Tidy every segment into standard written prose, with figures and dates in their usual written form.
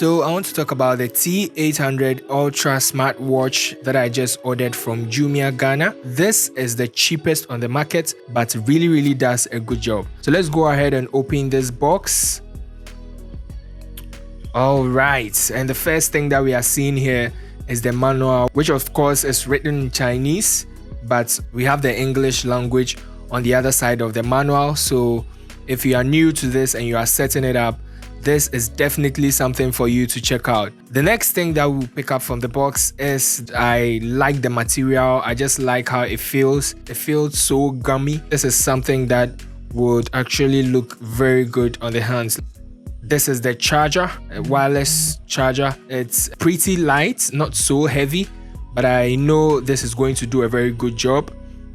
So I want to talk about the T800 Ultra smartwatch that I just ordered from Jumia Ghana. This is the cheapest on the market, but really does a good job. So let's go ahead and open this box. All right, and the first thing that we are seeing here is the manual, which of course is written in Chinese, but we have the English language on the other side of the manual. So if you are new to this and you are setting it up, this is definitely something for you to check out. The next thing that we'll pick up from the box is I like the material. I just like how it feels. It feels so gummy. This is something that would actually look very good on the hands. This is the charger, a wireless charger. It's pretty light, not so heavy, but I know this is going to do a very good job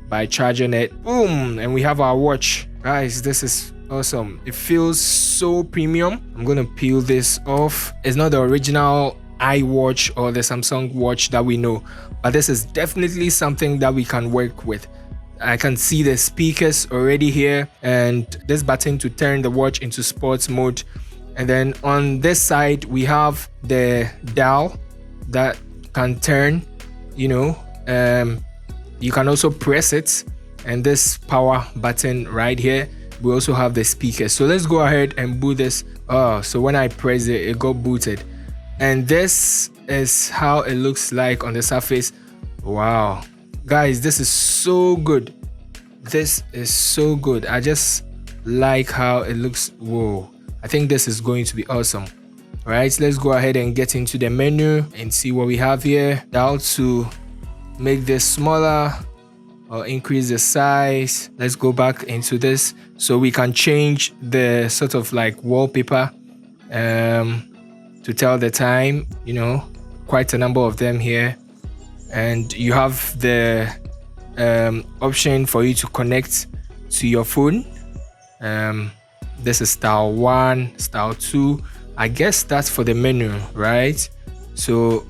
by charging it. Boom, and we have our watch. Guys, this is awesome. It feels so premium. I'm gonna peel this off. It's not the original iWatch or the Samsung watch that we know, but this is definitely something that we can work with. I can see the speakers already here and this button to turn the watch into sports mode. And then on this side we have the dial that can turn, you can also press it, and this power button right here. We also have the speakers. So let's go ahead and boot this. So when I press it, it got booted. And this is how it looks like on the surface. Wow. Guys, this is so good. This is so good. I just like how it looks. Whoa. I think this is going to be awesome. All right, let's go ahead and get into the menu and see what we have here. Dial to make this smaller or increase the size. Let's go back into this so we can change the sort of like wallpaper to tell the time, quite a number of them here. And you have the option for you to connect to your phone. This is style 1, style 2. I guess that's for the menu, right? So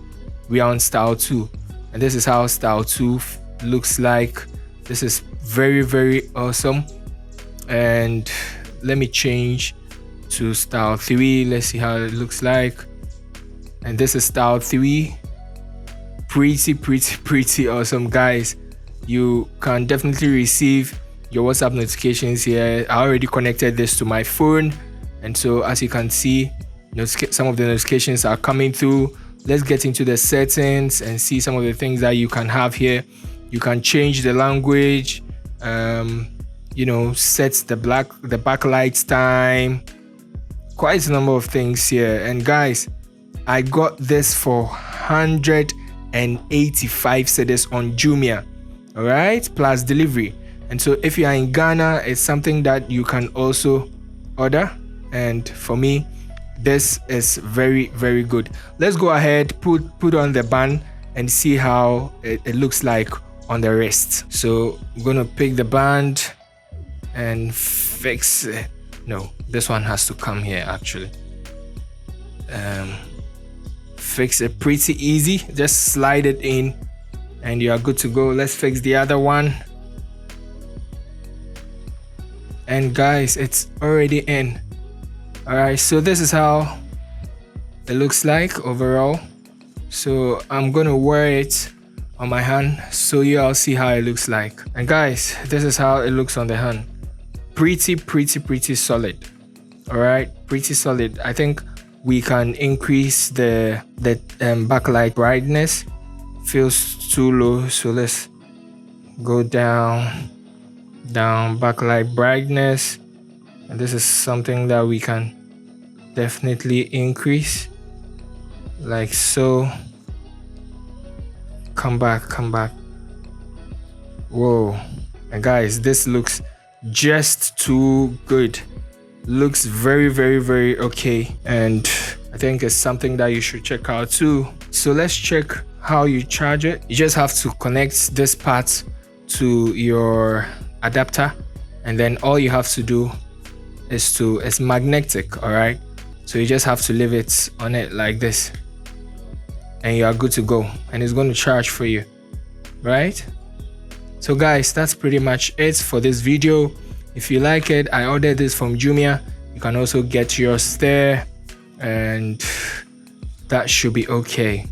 we are on style 2, and this is how style 2 looks like. This is very awesome. And let me change to style 3. Let's see how it looks like. And this is style 3. Pretty awesome, guys. You can definitely receive your WhatsApp notifications here. I already connected this to my phone, and so as you can see, some of the notifications are coming through. Let's get into the settings and see some of the things that you can have here. You can change the language, set the backlight time, quite a number of things here. And guys, I got this for 185 cedis on Jumia, all right, plus delivery. And so if you are in Ghana, it's something that you can also order. And for me, this is very good. Let's go ahead, put on the band and see how it looks like on the wrist. So I'm gonna pick the band and fix it. No, this one has to come here actually. Fix it pretty easy. Just slide it in and you are good to go. Let's fix the other one. And guys, it's already in. All right, so this is how it looks like overall. So I'm gonna wear it on my hand so you all see how it looks like. And guys, this is how it looks on the hand. Pretty solid. All right, pretty solid. I think we can increase the backlight brightness. Feels too low, so let's go down backlight brightness, and this is something that we can definitely increase, like so. Come back. Whoa. And guys, this looks just too good. Looks very okay, and I think it's something that you should check out too. So let's check how you charge it. You just have to connect this part to your adapter, and then all you have to do is it's magnetic, all right? So you just have to leave it on it like this, and you are good to go, and it's going to charge for you, right? So guys, that's pretty much it for this video. If you like it, I ordered this from Jumia. You can also get yours there, and That should be okay.